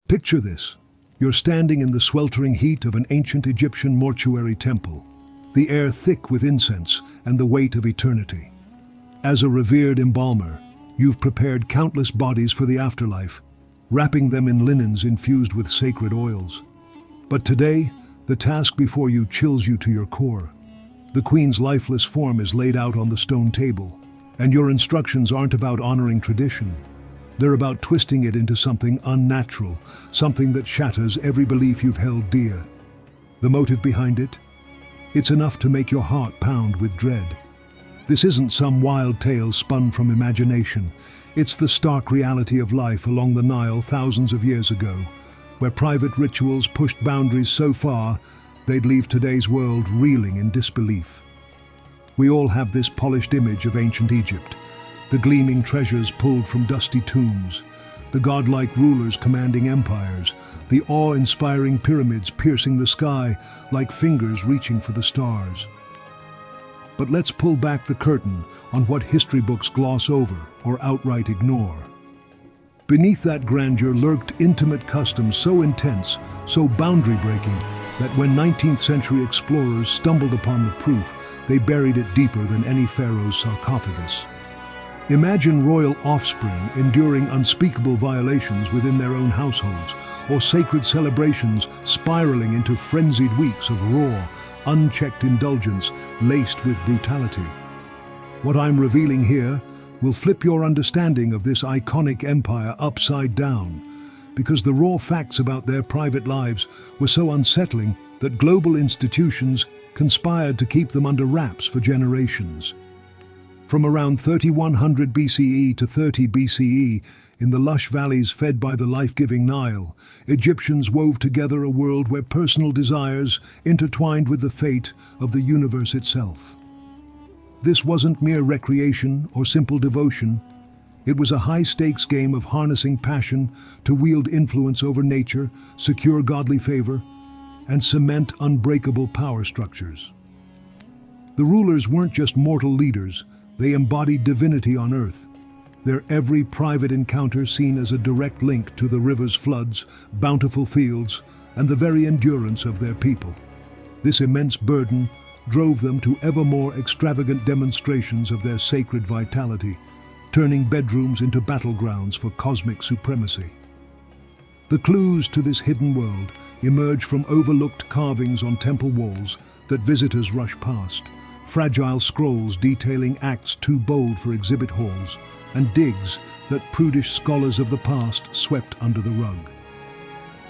Picture this. You're standing in the sweltering heat of an ancient Egyptian mortuary temple, the air thick with incense and the weight of eternity. As a revered embalmer, you've prepared countless bodies for the afterlife, wrapping them in linens infused with sacred oils. But today, the task before you chills you to your core. The Queen's lifeless form is laid out on the stone table, and your instructions aren't about honoring tradition. They're about twisting it into something unnatural, something that shatters every belief you've held dear. The motive behind it? It's enough to make your heart pound with dread. This isn't some wild tale spun from imagination. It's the stark reality of life along the Nile thousands of years ago, where private rituals pushed boundaries so far they'd leave today's world reeling in disbelief. We all have this polished image of ancient Egypt, the gleaming treasures pulled from dusty tombs, the godlike rulers commanding empires, the awe-inspiring pyramids piercing the sky like fingers reaching for the stars. But let's pull back the curtain on what history books gloss over or outright ignore. Beneath that grandeur lurked intimate customs so intense, so boundary-breaking, that when 19th century explorers stumbled upon the proof, they buried it deeper than any pharaoh's sarcophagus. Imagine royal offspring enduring unspeakable violations within their own households, or sacred celebrations spiraling into frenzied weeks of raw, unchecked indulgence laced with brutality. What I'm revealing here will flip your understanding of this iconic empire upside down, because the raw facts about their private lives were so unsettling that global institutions conspired to keep them under wraps for generations. From around 3100 BCE to 30 BCE, in the lush valleys fed by the life-giving Nile, Egyptians wove together a world where personal desires intertwined with the fate of the universe itself. This wasn't mere recreation or simple devotion. It was a high-stakes game of harnessing passion to wield influence over nature, secure godly favor, and cement unbreakable power structures. The rulers weren't just mortal leaders, they embodied divinity on earth, their every private encounter seen as a direct link to the river's floods, bountiful fields, and the very endurance of their people. This immense burden drove them to ever more extravagant demonstrations of their sacred vitality, turning bedrooms into battlegrounds for cosmic supremacy. The clues to this hidden world emerge from overlooked carvings on temple walls that visitors rush past, fragile scrolls detailing acts too bold for exhibit halls, and digs that prudish scholars of the past swept under the rug.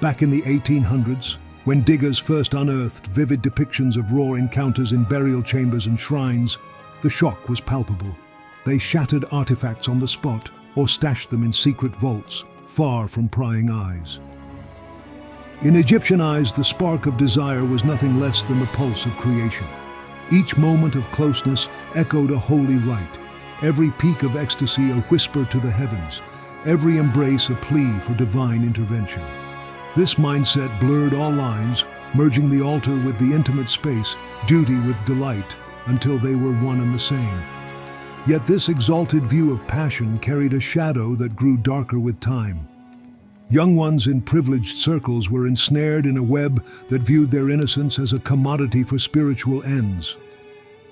Back in the 1800s, when diggers first unearthed vivid depictions of raw encounters in burial chambers and shrines, the shock was palpable. They shattered artifacts on the spot or stashed them in secret vaults, far from prying eyes. In Egyptian eyes, the spark of desire was nothing less than the pulse of creation. Each moment of closeness echoed a holy rite, every peak of ecstasy a whisper to the heavens, every embrace a plea for divine intervention. This mindset blurred all lines, merging the altar with the intimate space, duty with delight, until they were one and the same. Yet this exalted view of passion carried a shadow that grew darker with time. Young ones in privileged circles were ensnared in a web that viewed their innocence as a commodity for spiritual ends.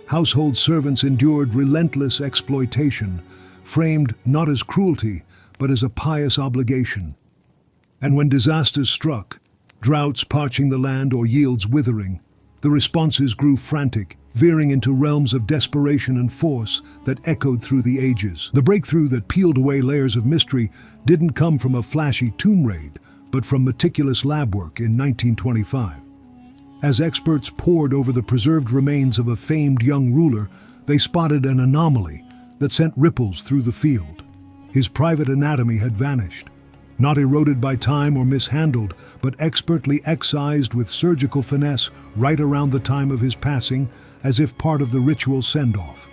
Household servants endured relentless exploitation, framed not as cruelty, but as a pious obligation. And when disasters struck, droughts parching the land or yields withering, the responses grew frantic, veering into realms of desperation and force that echoed through the ages. The breakthrough that peeled away layers of mystery didn't come from a flashy tomb raid, but from meticulous lab work in 1925. As experts pored over the preserved remains of a famed young ruler, they spotted an anomaly that sent ripples through the field. His private anatomy had vanished, not eroded by time or mishandled, but expertly excised with surgical finesse right around the time of his passing, as if part of the ritual send-off.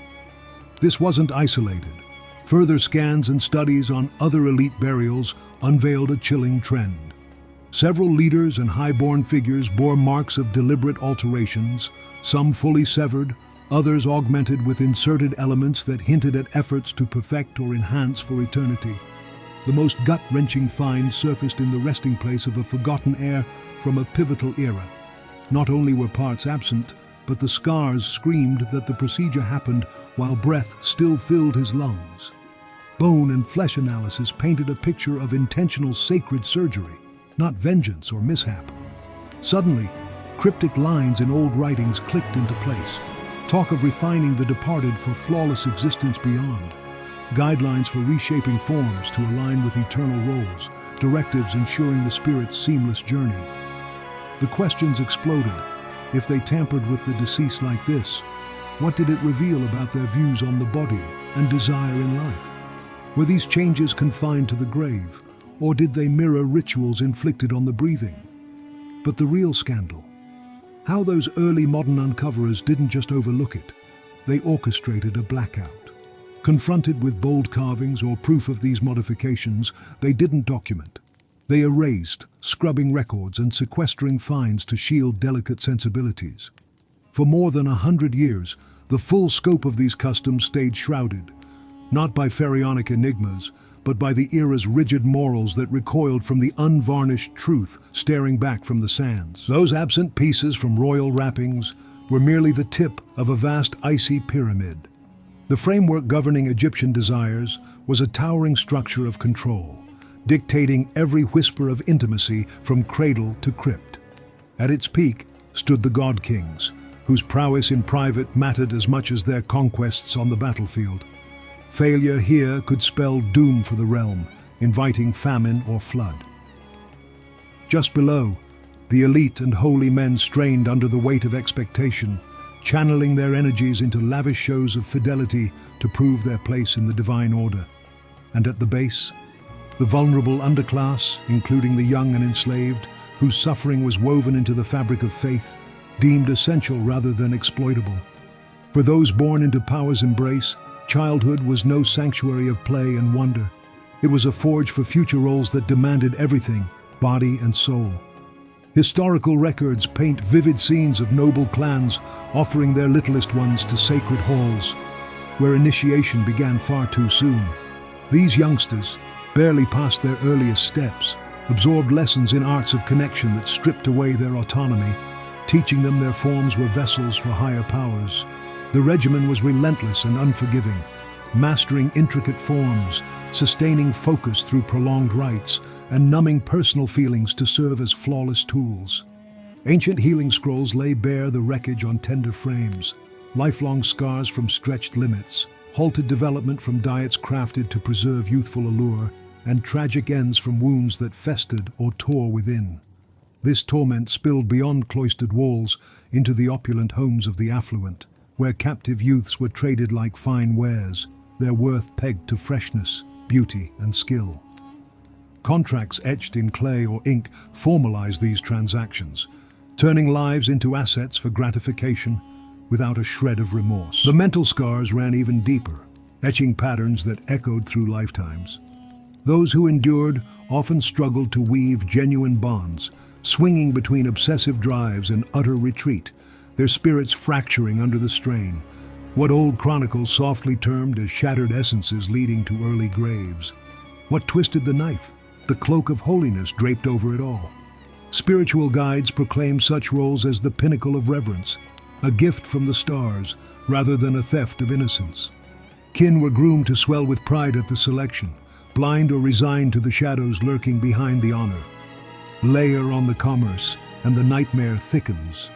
This wasn't isolated. Further scans and studies on other elite burials unveiled a chilling trend. Several leaders and high-born figures bore marks of deliberate alterations, some fully severed, others augmented with inserted elements that hinted at efforts to perfect or enhance for eternity. the most gut-wrenching find surfaced in the resting place of a forgotten heir from a pivotal era. Not only were parts absent, but the scars screamed that the procedure happened while breath still filled his lungs. Bone and flesh analysis painted a picture of intentional sacred surgery, not vengeance or mishap. Suddenly, cryptic lines in old writings clicked into place. Talk of refining the departed for flawless existence beyond. Guidelines for reshaping forms to align with eternal roles. Directives ensuring the spirit's seamless journey. The questions exploded. If they tampered with the deceased like this, what did it reveal about their views on the body and desire in life? Were these changes confined to the grave, or did they mirror rituals inflicted on the breathing? But the real scandal, how those early modern uncoverers didn't just overlook it, they orchestrated a blackout. Confronted with bold carvings or proof of these modifications, they didn't document. They erased, scrubbing records and sequestering finds to shield delicate sensibilities. For more than 100 years, the full scope of these customs stayed shrouded, not by pharaonic enigmas, but by the era's rigid morals that recoiled from the unvarnished truth staring back from the sands. Those absent pieces from royal wrappings were merely the tip of a vast icy pyramid. The framework governing Egyptian desires was a towering structure of control, dictating every whisper of intimacy from cradle to crypt. At its peak stood the god kings, whose prowess in private mattered as much as their conquests on the battlefield. Failure here could spell doom for the realm, inviting famine or flood. Just below, the elite and holy men strained under the weight of expectation, channeling their energies into lavish shows of fidelity to prove their place in the divine order. And at the base, the vulnerable underclass, including the young and enslaved, whose suffering was woven into the fabric of faith, deemed essential rather than exploitable. For those born into power's embrace, childhood was no sanctuary of play and wonder. It was a forge for future roles that demanded everything, body and soul. Historical records paint vivid scenes of noble clans offering their littlest ones to sacred halls, where initiation began far too soon. These youngsters, barely past their earliest steps, absorbed lessons in arts of connection that stripped away their autonomy, teaching them their forms were vessels for higher powers. The regimen was relentless and unforgiving, mastering intricate forms, sustaining focus through prolonged rites, and numbing personal feelings to serve as flawless tools. Ancient healing scrolls lay bare the wreckage on tender frames, lifelong scars from stretched limits, halted development from diets crafted to preserve youthful allure, and tragic ends from wounds that festered or tore within. This torment spilled beyond cloistered walls into the opulent homes of the affluent, where captive youths were traded like fine wares, their worth pegged to freshness, beauty, and skill. Contracts etched in clay or ink formalized these transactions, turning lives into assets for gratification without a shred of remorse. The mental scars ran even deeper, etching patterns that echoed through lifetimes. Those who endured often struggled to weave genuine bonds, swinging between obsessive drives and utter retreat, their spirits fracturing under the strain, what old chronicles softly termed as shattered essences leading to early graves. What twisted the knife? The cloak of holiness draped over it all. Spiritual guides proclaim such roles as the pinnacle of reverence, a gift from the stars rather than a theft of innocence. Kin were groomed to swell with pride at the selection, blind or resigned to the shadows lurking behind the honor. Layer on the commerce, and the nightmare thickens.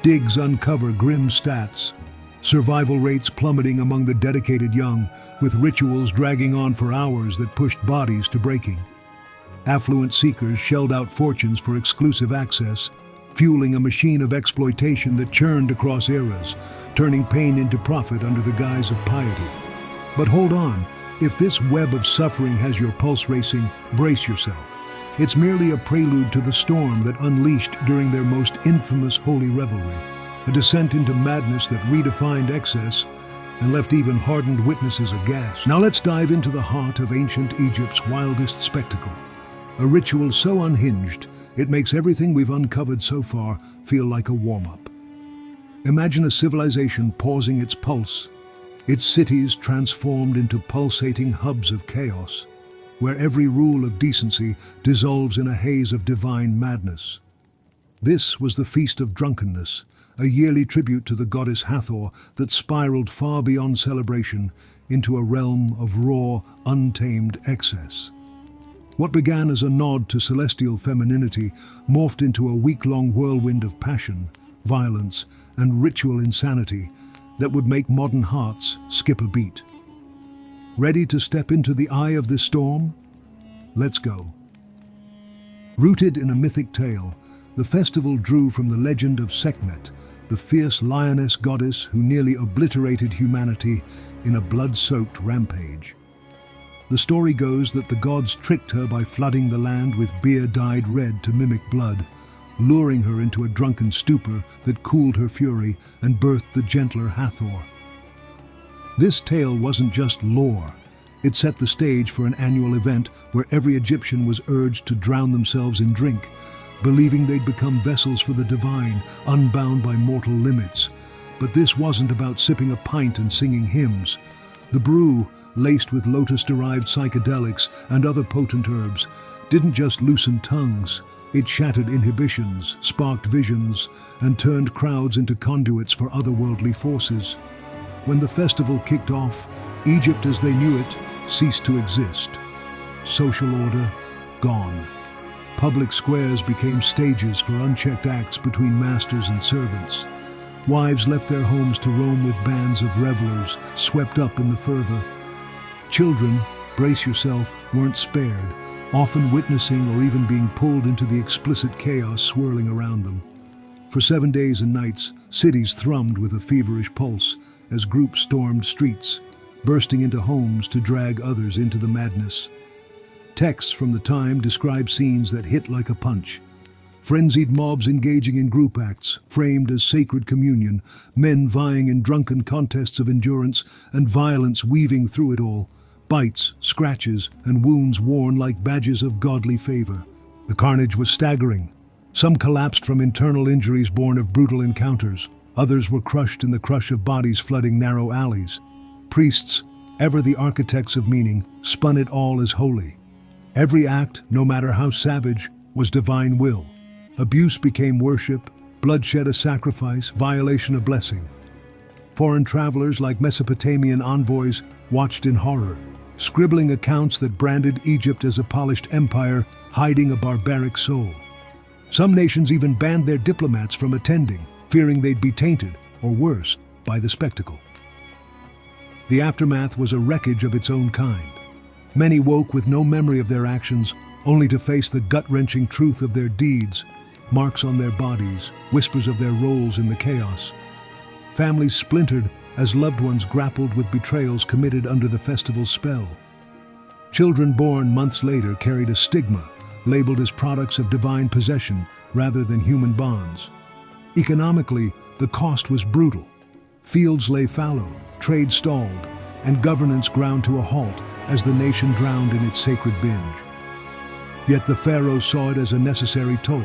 Digs uncover grim stats, survival rates plummeting among the dedicated young, with rituals dragging on for hours that pushed bodies to breaking. Affluent seekers shelled out fortunes for exclusive access, fueling a machine of exploitation that churned across eras, turning pain into profit under the guise of piety. But hold on, if this web of suffering has your pulse racing, brace yourself. It's merely a prelude to the storm that unleashed during their most infamous holy revelry, a descent into madness that redefined excess and left even hardened witnesses aghast. Now let's dive into the heart of ancient Egypt's wildest spectacle, a ritual so unhinged it makes everything we've uncovered so far feel like a warm-up. Imagine a civilization pausing its pulse, its cities transformed into pulsating hubs of chaos, where every rule of decency dissolves in a haze of divine madness. This was the Feast of Drunkenness, a yearly tribute to the goddess Hathor that spiraled far beyond celebration into a realm of raw, untamed excess. What began as a nod to celestial femininity morphed into a week-long whirlwind of passion, violence, and ritual insanity that would make modern hearts skip a beat. Ready to step into the eye of this storm? Let's go. Rooted in a mythic tale, the festival drew from the legend of Sekhmet, the fierce lioness goddess who nearly obliterated humanity in a blood-soaked rampage. The story goes that the gods tricked her by flooding the land with beer dyed red to mimic blood, luring her into a drunken stupor that cooled her fury and birthed the gentler Hathor. This tale wasn't just lore. It set the stage for an annual event where every Egyptian was urged to drown themselves in drink, believing they'd become vessels for the divine, unbound by mortal limits. But this wasn't about sipping a pint and singing hymns. The brew, laced with lotus-derived psychedelics and other potent herbs, didn't just loosen tongues. It shattered inhibitions, sparked visions, and turned crowds into conduits for otherworldly forces. When the festival kicked off, Egypt as they knew it ceased to exist. Social order, gone. Public squares became stages for unchecked acts between masters and servants. Wives left their homes to roam with bands of revelers, swept up in the fervor. Children, brace yourself, weren't spared, often witnessing or even being pulled into the explicit chaos swirling around them. For 7 days and nights, cities thrummed with a feverish pulse as groups stormed streets, bursting into homes to drag others into the madness. Texts from the time describe scenes that hit like a punch. Frenzied mobs engaging in group acts, framed as sacred communion, men vying in drunken contests of endurance, and violence weaving through it all. Bites, scratches, and wounds worn like badges of godly favor. The carnage was staggering. Some collapsed from internal injuries born of brutal encounters. Others were crushed in the crush of bodies flooding narrow alleys. Priests, ever the architects of meaning, spun it all as holy. Every act, no matter how savage, was divine will. Abuse became worship, bloodshed a sacrifice, violation a blessing. Foreign travelers like Mesopotamian envoys watched in horror, scribbling accounts that branded Egypt as a polished empire hiding a barbaric soul. Some nations even banned their diplomats from attending, fearing they'd be tainted, or worse, by the spectacle. The aftermath was a wreckage of its own kind. Many woke with no memory of their actions, only to face the gut-wrenching truth of their deeds, marks on their bodies, whispers of their roles in the chaos. Families splintered as loved ones grappled with betrayals committed under the festival's spell. Children born months later carried a stigma, labeled as products of divine possession rather than human bonds. Economically, the cost was brutal. Fields lay fallow, trade stalled, and governance ground to a halt as the nation drowned in its sacred binge. Yet the pharaohs saw it as a necessary toll,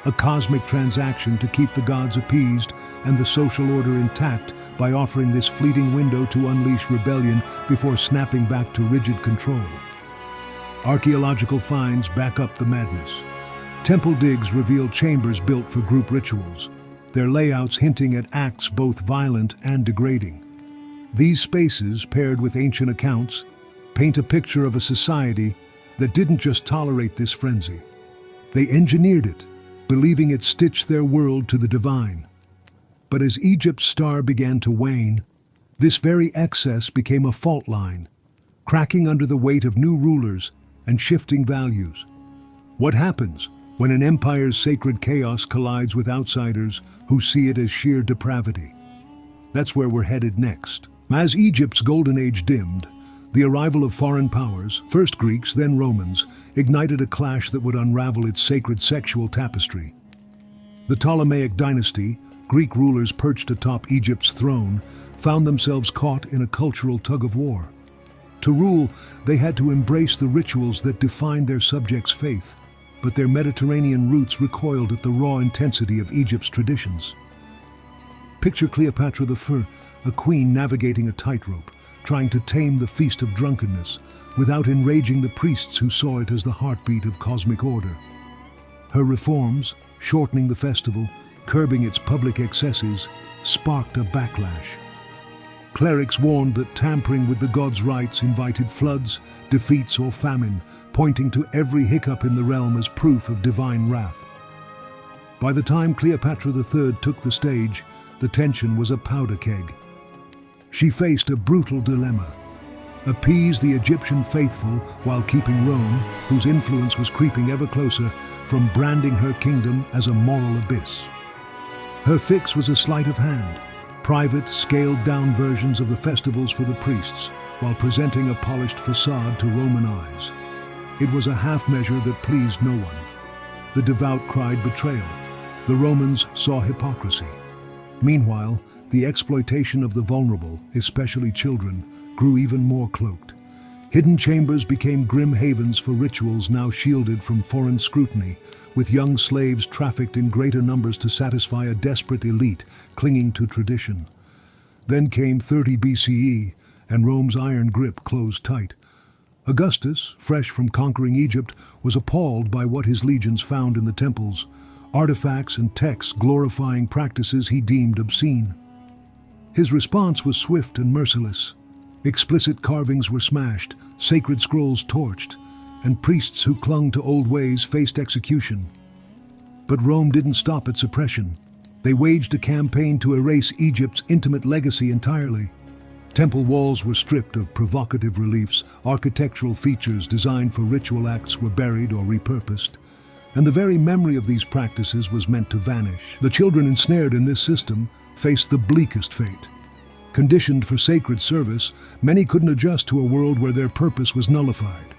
a cosmic transaction to keep the gods appeased and the social order intact by offering this fleeting window to unleash rebellion before snapping back to rigid control. Archaeological finds back up the madness. Temple digs reveal chambers built for group rituals, their layouts hinting at acts both violent and degrading. These spaces, paired with ancient accounts, paint a picture of a society that didn't just tolerate this frenzy. They engineered it, believing it stitched their world to the divine. But as Egypt's star began to wane, this very excess became a fault line, cracking under the weight of new rulers and shifting values. What happens when an empire's sacred chaos collides with outsiders who see it as sheer depravity? That's where we're headed next. As Egypt's golden age dimmed, the arrival of foreign powers, first Greeks, then Romans, ignited a clash that would unravel its sacred sexual tapestry. The Ptolemaic dynasty, Greek rulers perched atop Egypt's throne, found themselves caught in a cultural tug-of-war. To rule, they had to embrace the rituals that defined their subjects' faith, but their Mediterranean roots recoiled at the raw intensity of Egypt's traditions. Picture Cleopatra I, a queen navigating a tightrope, trying to tame the feast of drunkenness without enraging the priests who saw it as the heartbeat of cosmic order. Her reforms, shortening the festival, curbing its public excesses, sparked a backlash. Clerics warned that tampering with the gods' rites invited floods, defeats, or famine, pointing to every hiccup in the realm as proof of divine wrath. By the time Cleopatra III took the stage, the tension was a powder keg. She faced a brutal dilemma: appease the Egyptian faithful while keeping Rome, whose influence was creeping ever closer, from branding her kingdom as a moral abyss. Her fix was a sleight of hand: private, scaled-down versions of the festivals for the priests, while presenting a polished facade to Roman eyes. It was a half-measure that pleased no one. The devout cried betrayal. The Romans saw hypocrisy. Meanwhile, the exploitation of the vulnerable, especially children, grew even more cloaked. Hidden chambers became grim havens for rituals now shielded from foreign scrutiny, with young slaves trafficked in greater numbers to satisfy a desperate elite clinging to tradition. Then came 30 BCE, and Rome's iron grip closed tight. Augustus, fresh from conquering Egypt, was appalled by what his legions found in the temples: artifacts and texts glorifying practices he deemed obscene. His response was swift and merciless. Explicit carvings were smashed, sacred scrolls torched, and priests who clung to old ways faced execution. But Rome didn't stop at suppression. They waged a campaign to erase Egypt's intimate legacy entirely. Temple walls were stripped of provocative reliefs, architectural features designed for ritual acts were buried or repurposed, and the very memory of these practices was meant to vanish. The children ensnared in this system faced the bleakest fate. Conditioned for sacred service, many couldn't adjust to a world where their purpose was nullified.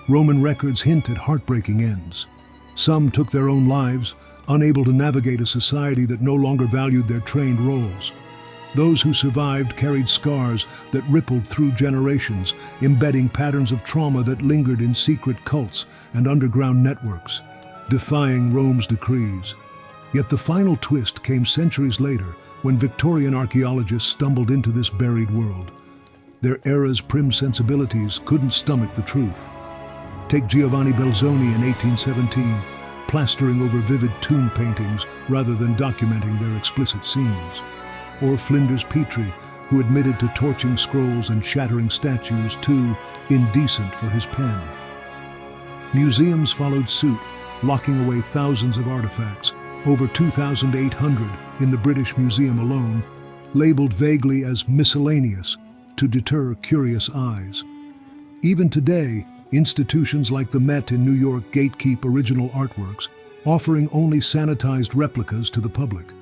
Roman records hint at heartbreaking ends. Some took their own lives, unable to navigate a society that no longer valued their trained roles. Those who survived carried scars that rippled through generations, embedding patterns of trauma that lingered in secret cults and underground networks, defying Rome's decrees. Yet the final twist came centuries later, when Victorian archaeologists stumbled into this buried world. Their era's prim sensibilities couldn't stomach the truth. Take Giovanni Belzoni in 1817, plastering over vivid tomb paintings rather than documenting their explicit scenes. Or Flinders Petrie, who admitted to torching scrolls and shattering statues too indecent for his pen. Museums followed suit, locking away thousands of artifacts, over 2,800 in the British Museum alone, labeled vaguely as miscellaneous to deter curious eyes. Even today, institutions like the Met in New York gatekeep original artworks, offering only sanitized replicas to the public.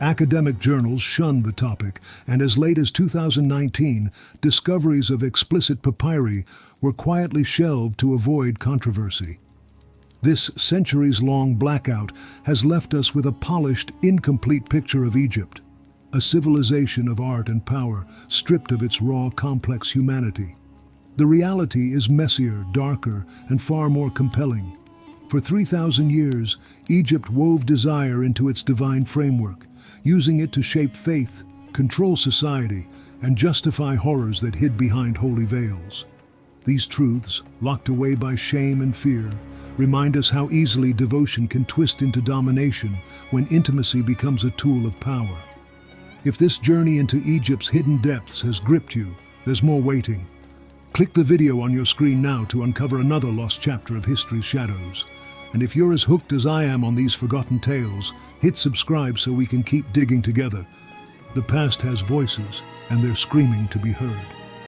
Academic journals shunned the topic, and as late as 2019, discoveries of explicit papyri were quietly shelved to avoid controversy. This centuries-long blackout has left us with a polished, incomplete picture of Egypt, a civilization of art and power stripped of its raw, complex humanity. The reality is messier, darker, and far more compelling. For 3,000 years, Egypt wove desire into its divine framework, using it to shape faith, control society, and justify horrors that hid behind holy veils. These truths, locked away by shame and fear, remind us how easily devotion can twist into domination when intimacy becomes a tool of power. If this journey into Egypt's hidden depths has gripped you, there's more waiting. Click the video on your screen now to uncover another lost chapter of history's shadows. And if you're as hooked as I am on these forgotten tales, hit subscribe so we can keep digging together. The past has voices, and they're screaming to be heard.